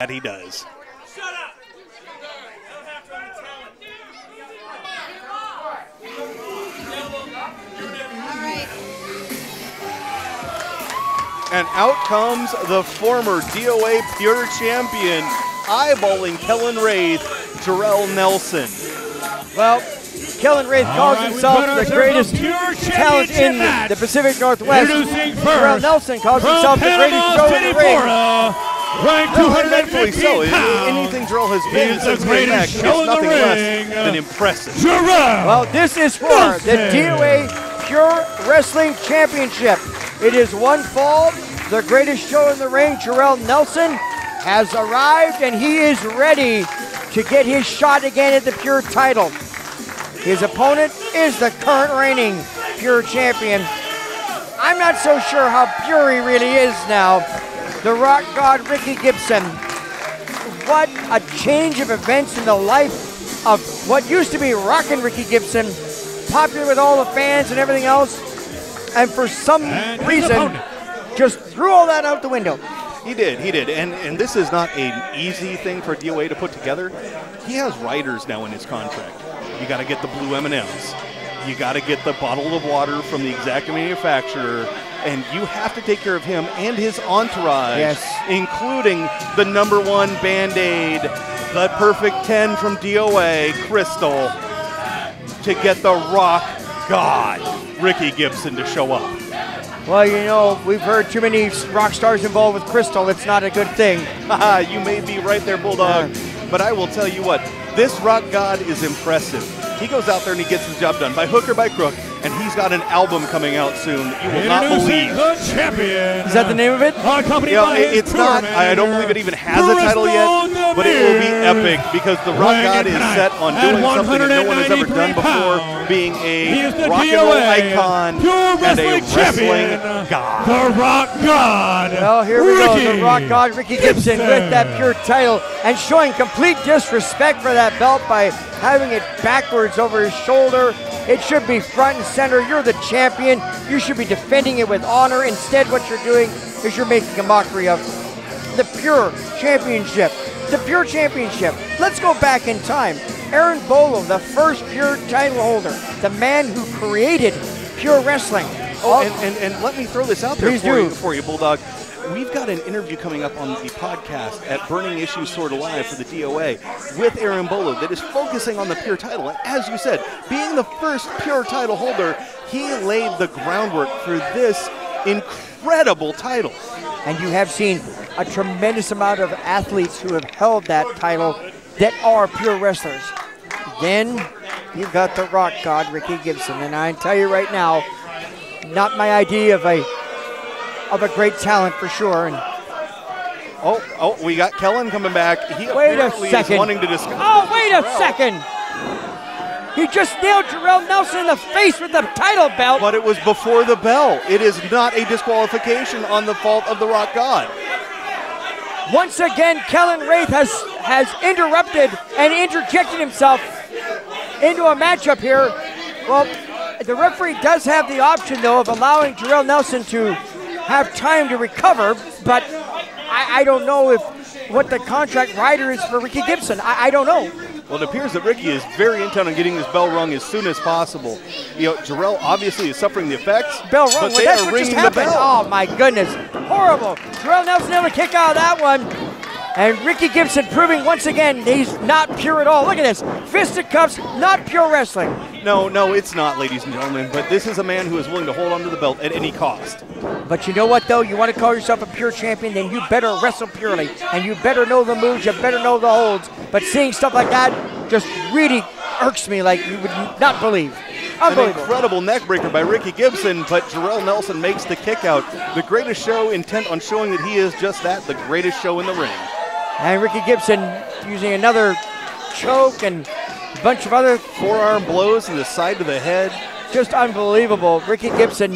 that he does. Shut up! And out comes the former DOA Pure Champion, eyeballing Kellen Wraith, Jorel Nelson. Well, Kellen Wraith calls himself the greatest talent in the Pacific Northwest. Jorel Nelson calls himself the greatest show in the ring. Ranked 215 so. pounds. Anything Jorel has been He's the greatest show in the nothing ring. less than impressive. Jorel Well, this is for the DOA Pure Wrestling Championship. It is one fall. The greatest show in the ring, Jorel Nelson, has arrived, and he is ready to get his shot again at the Pure title. His opponent is the current reigning Pure champion. I'm not so sure how pure he really is now. The Rock God, Ricky Gibson. What a change of events in the life of what used to be Rockin' Ricky Gibson, popular with all the fans and everything else, and for some reason, just threw all that out the window. He did. And this is not an easy thing for DOA to put together. He has riders now in his contract. You got to get the blue M&Ms. You got to get the bottle of water from the exact manufacturer. And you have to take care of him and his entourage, including the #1 Band-Aid, the Perfect 10 from DOA, Crystal, to get the Rock God, Ricky Gibson, to show up. Well, you know, we've heard too many rock stars involved with Crystal. It's not a good thing. You may be right there, Bulldog. But I will tell you what, this Rock God is impressive. He goes out there and he gets his job done by hook or by crook, and he's got an album coming out soon that you will not believe. The champion. Is that the name of it? It's not. I don't believe it even has a title yet, but it will be epic because the Rock God is set on doing something that no one has ever done before, being a rock and roll icon and a wrestling god. The Rock God. Well, here we go. The Rock God, Ricky Gibson, with that Pure title and showing complete disrespect for that belt by having it backwards over his shoulder. It should be front and center. You're the champion. You should be defending it with honor. Instead, what you're doing is you're making a mockery of the Pure Championship. The Pure Championship. Let's go back in time. Aaron Bolo, the first Pure title holder, the man who created Pure Wrestling. And let me throw this out there for you, Bulldog. We've got an interview coming up on the podcast at Burning Issues Sort of Live for the DOA with Aaron Bolo that is focusing on the Pure title. And as you said, being the first Pure title holder, he laid the groundwork for this incredible title. And you have seen a tremendous amount of athletes who have held that title that are Pure wrestlers. Then you've got the Rock God, Ricky Gibson. And I tell you right now, not my idea of a great talent for sure. And we got Kellen coming back. He wait a second. Is wanting to discuss. Oh, wait a second. He just nailed Jorel Nelson in the face with the title belt. But it was before the bell. It is not a disqualification on the fault of the Rock God. Once again, Kellen Wraith has interrupted and interjected himself into a matchup here. Well, the referee does have the option, though, of allowing Jorel Nelson to have time to recover, but I don't know what the contract rider is for Ricky Gibson. I don't know. Well, it appears that Ricky is very intent on getting this bell rung as soon as possible. You know, Jorel obviously is suffering the effects. Bell rung, but they that's are what just ringing the happened. bell. Oh my goodness, horrible. Jorel Nelson able to kick out of that one. And Ricky Gibson proving once again he's not pure at all. Look at this, fisticuffs, not pure wrestling. No, it's not, ladies and gentlemen. But this is a man who is willing to hold on to the belt at any cost. But you know what, though? You want to call yourself a Pure champion, then you better wrestle purely. And you better know the moves, you better know the holds. But seeing stuff like that just really irks me like you would not believe. An incredible neckbreaker by Ricky Gibson, but Jorel Nelson makes the kick out. The greatest show, intent on showing that he is just that, the greatest show in the ring. And Ricky Gibson using another choke and a bunch of other forearm blows to the side of the head. Just unbelievable. Ricky Gibson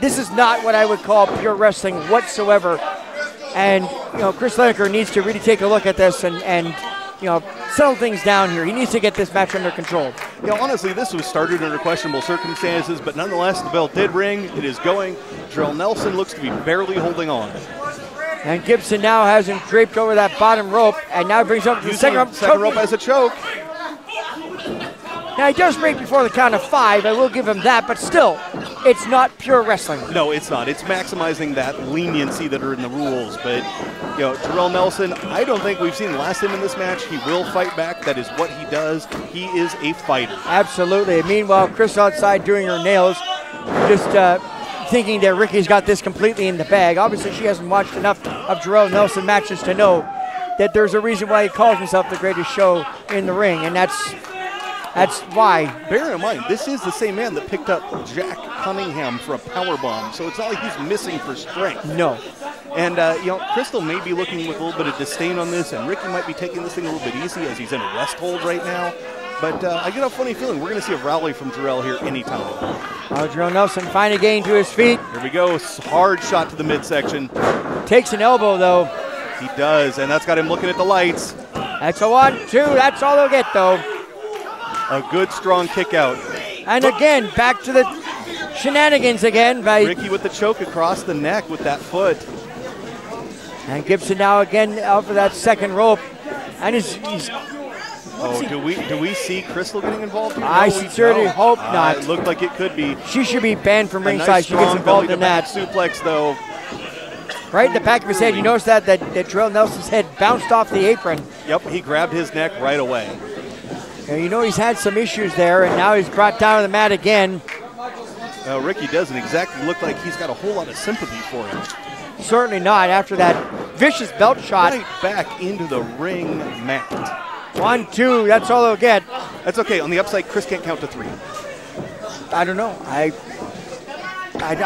this is not what I would call pure wrestling whatsoever. And, you know, Chris Lineker needs to really take a look at this and you know, settle things down here. He needs to get this match under control. Yeah, honestly, this was started under questionable circumstances, but nonetheless, the bell did ring. It is going. Jorel Nelson looks to be barely holding on. And Gibson now has him draped over that bottom rope, and now brings him up to the second rope. Second rope as a choke. Now, he does break before the count of 5. I will give him that, but still, it's not pure wrestling. No, it's not. It's maximizing that leniency that are in the rules. But, you know, Jorel Nelson, I don't think we've seen the last of him in this match. He will fight back. That is what he does. He is a fighter. Absolutely. Meanwhile, Chris outside doing her nails, just thinking that Ricky's got this completely in the bag. Obviously, she hasn't watched enough of Jorel Nelson matches to know that there's a reason why he calls himself the greatest show in the ring, and that's why. Bear in mind, this is the same man that picked up Jack Cunningham for a powerbomb, so it's not like he's missing for strength. No. And, you know, Crystal may be looking with a little bit of disdain on this, and Ricky might be taking this thing a little bit easy as he's in a rest hold right now. But I get a funny feeling we're going to see a rally from Jorel here anytime. Jorel Nelson finally getting to his feet. Here we go. Hard shot to the midsection. Takes an elbow, though. He does, and that's got him looking at the lights. That's a 1-2. That's all they'll get, though. A good, strong kick out. And again, back to the shenanigans again by Ricky with the choke across the neck with that foot. And Gibson now again out for that second rope. And he's do we see Crystal getting involved here? I No, we certainly don't. hope not. It looked like it could be. She should be banned from A ringside. nice, She gets strong involved in belly-to-back that. suplex, though. Right in the back of his head. You notice that Jorel Nelson's head bounced off the apron. Yep, he grabbed his neck right away. And you know he's had some issues there, and now he's brought down to the mat again. Ricky doesn't exactly look like he's got a whole lot of sympathy for him. Certainly not after that vicious belt shot. Right back into the ring mat. 1-2, that's all they'll get. That's okay. On the upside, Chris can't count to 3. I don't know. I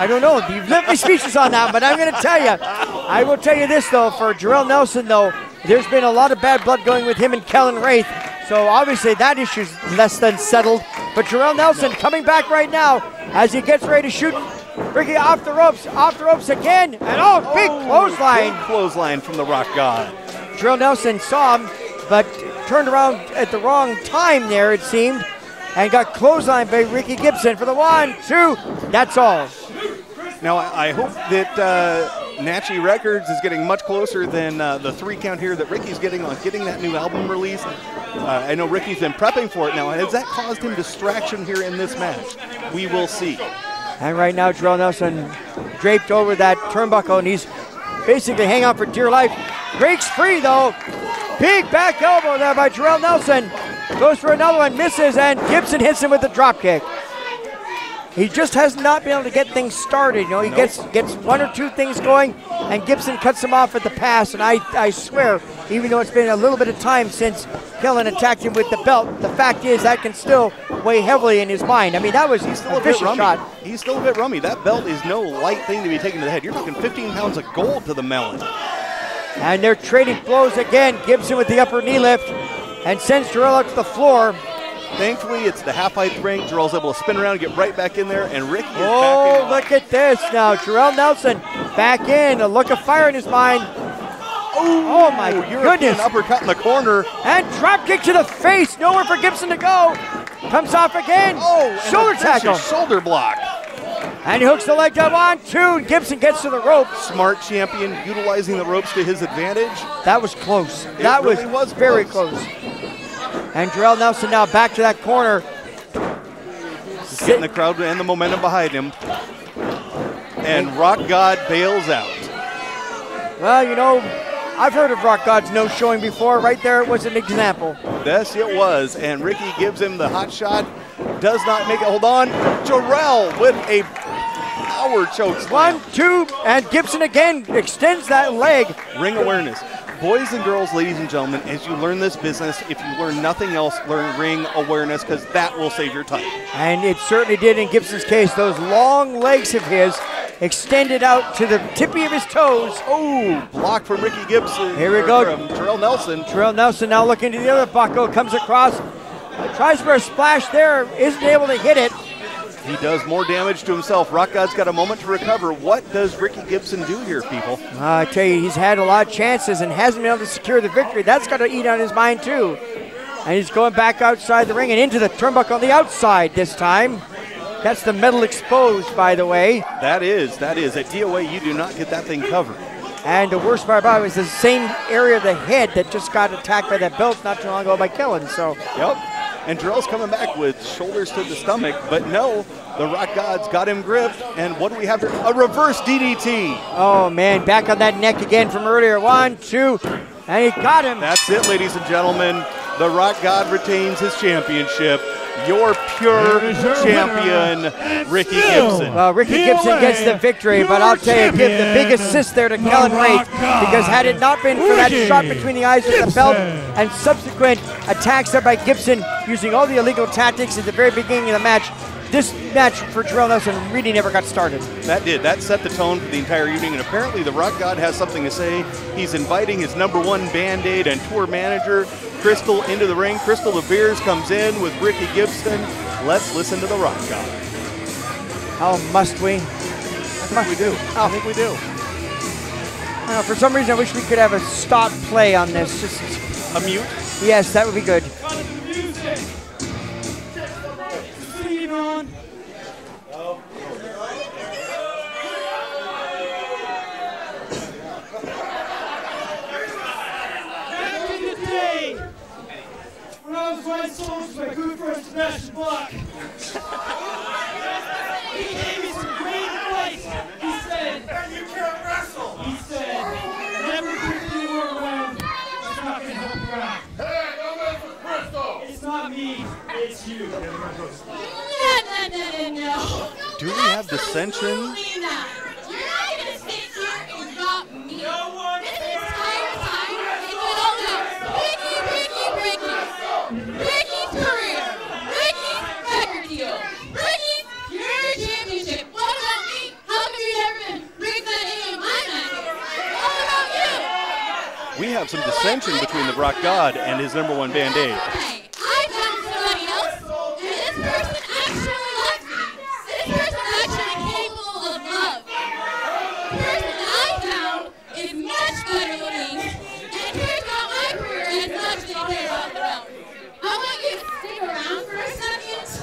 don't know. You've left me speechless on that, but I'm going to tell you. I will tell you this, though. For Jorel Nelson, though, there's been a lot of bad blood going with him and Kellen Wraith. So obviously that issue's less than settled. But Jorel Nelson coming back right now as he gets ready to shoot Ricky off the ropes again. And big clothesline. Big clothesline from the Rock God. Jorel Nelson saw him, but turned around at the wrong time there, it seemed, and got clotheslined by Ricky Gibson for the 1-2. That's all. Now, I hope that Natchez Records is getting much closer than the 3 count here that Ricky's getting on getting that new album released. I know Ricky's been prepping for it now. Has that caused him distraction here in this match? We will see. And right now, Jorel Nelson draped over that turnbuckle, and he's basically hanging on for dear life. Breaks free, though. Big back elbow there by Jorel Nelson. Goes for another one, misses, and Gibson hits him with the drop kick. He just has not been able to get things started. You know, he gets 1 or 2 things going, and Gibson cuts him off at the pass. And I swear, even though it's been a little bit of time since Kellen attacked him with the belt, the fact is that can still weigh heavily in his mind. I mean, that was a vicious shot. He's still a bit rummy. That belt is no light thing to be taken to the head. You're talking 15 pounds of gold to the melon. And they're trading blows again. Gibson with the upper knee lift and sends Jorel out to the floor. Thankfully, it's the half-height ring. Jorel's able to spin around and get right back in there, and Ricky is back in. Oh, look at this now. Jorel Nelson back in, a look of fire in his mind. Oh my goodness. Uppercut in the corner. And drop kick to the face. Nowhere for Gibson to go. Comes off again. Shoulder tackle. Shoulder block. And he hooks the leg down 1-2. Gibson gets to the rope. Smart champion utilizing the ropes to his advantage. That was close. That really was very close. And Jorel Nelson now back to that corner. Just getting the crowd and the momentum behind him. And Rock God bails out. Well, you know, I've heard of Rock God's no showing before. Right there, it was an example. Yes, it was. And Ricky gives him the hot shot. Does not make it. Hold on. Jorel with a power choke slam. 1-2, and Gibson again extends that leg. Ring awareness. Boys and girls, ladies and gentlemen, as you learn this business, if you learn nothing else, learn ring awareness, because that will save your time. And it certainly did in Gibson's case. Those long legs of his extended out to the tippy of his toes. Oh, block from Ricky Gibson. Here we go. From Jorel Nelson. Jorel Nelson now looking to the other buckle, comes across, tries for a splash there, isn't able to hit it. He does more damage to himself. Rock God's got a moment to recover. What does Ricky Gibson do here, people? I tell you, he's had a lot of chances and hasn't been able to secure the victory. That's got to eat on his mind, too. And he's going back outside the ring and into the turnbuckle on the outside this time. That's the metal exposed, by the way. That is. At DOA, you do not get that thing covered. And the worst part about it was the same area of the head that just got attacked by that belt not too long ago by Kellen. So. Yep. And Jorel's coming back with shoulders to the stomach, but no, the Rock Gods got him gripped. And what do we have here? A reverse DDT. Oh, man, back on that neck again from earlier. 1, 2, and he got him. That's it, ladies and gentlemen. The Rock God retains his championship. Your pure champion, Ricky Gibson. Well, Ricky Gibson gets the victory, but I'll tell you, give the big assist there to Kellen Wraith, because had it not been for that shot between the eyes with the belt and subsequent attacks there by Gibson using all the illegal tactics at the very beginning of the match, this match for Jorel Nelson really never got started. That did. That set the tone for the entire evening, and apparently the Rock God has something to say. He's inviting his #1 Band-Aid and tour manager, Crystal, into the ring. Crystal De Beers comes in with Ricky Gibson. Let's listen to the Rock God. Oh, must we? I think we do. Oh. I think we do. I don't know, for some reason, I wish we could have a stop play on this. Just A mute? yes, that would be good. My good friend Sebastian Block. He gave me some great advice. He said, and you can't wrestle. He said, never put the word around. It's not gonna help you out. Hey, don't mess with Crystal. It's not me, it's you. No. Do we have dissension? Absolutely not. You're not gonna sit here and drop me. No one. This entire time, it's been all about Ricky's career, Ricky's record deal, Ricky's pure championship. What about me? How come you never bring that into my mind? All about you. We have some dissension between the Rock God and his #1 Band-Aid. Hey, I found somebody else, and this person actually loves me. This person actually capable of love. The person I found is much better looking and cares about my career as much as they care about their own. I want you to stick around for a second so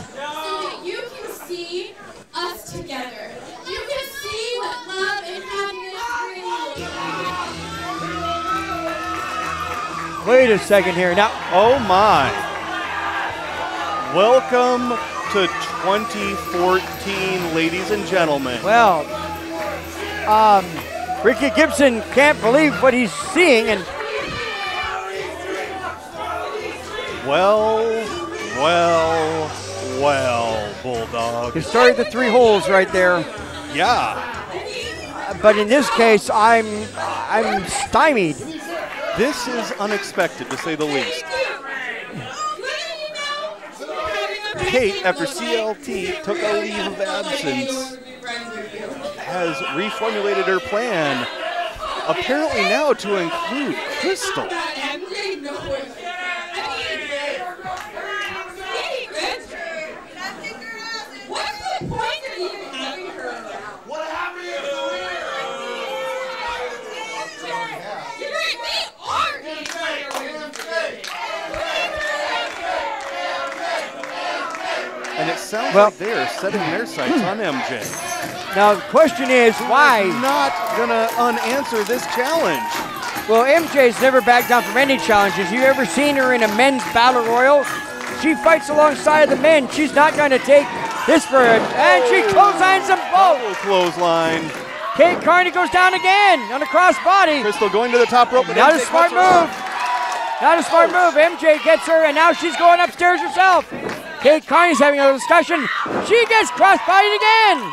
that you can see us together. You can see what love and happiness really is. Wait a second here. Now, Oh my. Welcome to 2014, ladies and gentlemen. well, Ricky Gibson can't believe what he's seeing, and Well, Bulldog. he started the 3 holes right there. Yeah. But in this case, I'm stymied. This is unexpected, to say the least. Kate, after CLT took a leave of absence, has reformulated her plan, apparently now to include Crystal. What's the point of even having her around? What happened to You're right, they are And it sounds Well- like they are setting their sights on MJ. Now the question is why? Not gonna unanswer this challenge. Well, MJ's never backed down from any challenges. You ever seen her in a men's battle royal? She fights alongside the men. She's not going to take this for it. And she clotheslines them both. Double clothesline. Kate Carney goes down again on a cross body. Crystal going to the top rope. But Not a MJ smart cuts her move. off. Not a smart move. MJ gets her, and now she's going upstairs herself. Kate Carney's having a discussion. She gets cross-bodied again.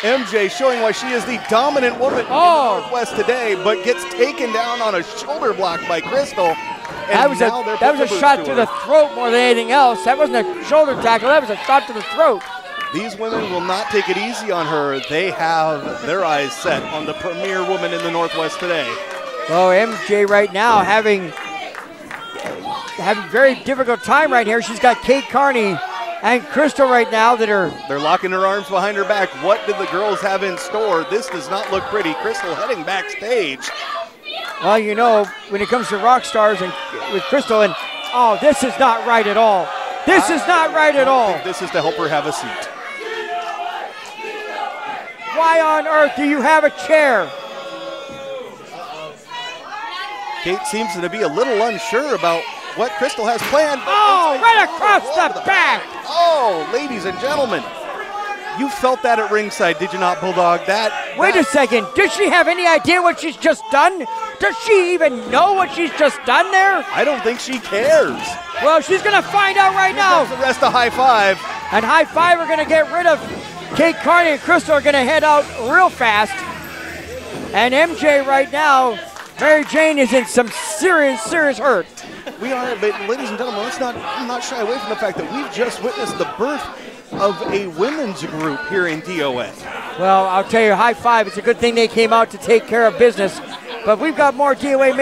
MJ showing why she is the dominant woman in the Northwest today, but gets taken down on a shoulder block by Crystal. And That was now they're a putting shot boots to her. the throat more than anything else. That wasn't a shoulder tackle. That was a shot to the throat. These women will not take it easy on her. They have their eyes set on the premier woman in the Northwest today. Oh, MJ right now having a very difficult time right here. She's got Kate Carney and Crystal right now that are... They're locking her arms behind her back. What did the girls have in store? This does not look pretty. Crystal heading backstage. Well, you know, when it comes to rock stars and with Crystal, and oh, this is not right at all. This is not right at all. This is to help her have a seat. Why on earth do you have a chair? Kate seems to be a little unsure about what Crystal has planned. Oh, right across the back. Oh, ladies and gentlemen, you felt that at ringside, did you not, Bulldog? Wait a second. Does she have any idea what she's just done? Does she even know what she's just done there? I don't think she cares. Well, she's going to find out right now. The rest of High Five. And High Five are going to get rid of Kate Carney, and Crystal are going to head out real fast. And MJ right now, Mary Jane is in some serious hurt. We are, but ladies and gentlemen, let's not shy away from the fact that we've just witnessed the birth of a women's group here in DOA. Well, I'll tell you, High Five, it's a good thing they came out to take care of business. But we've got more DOA main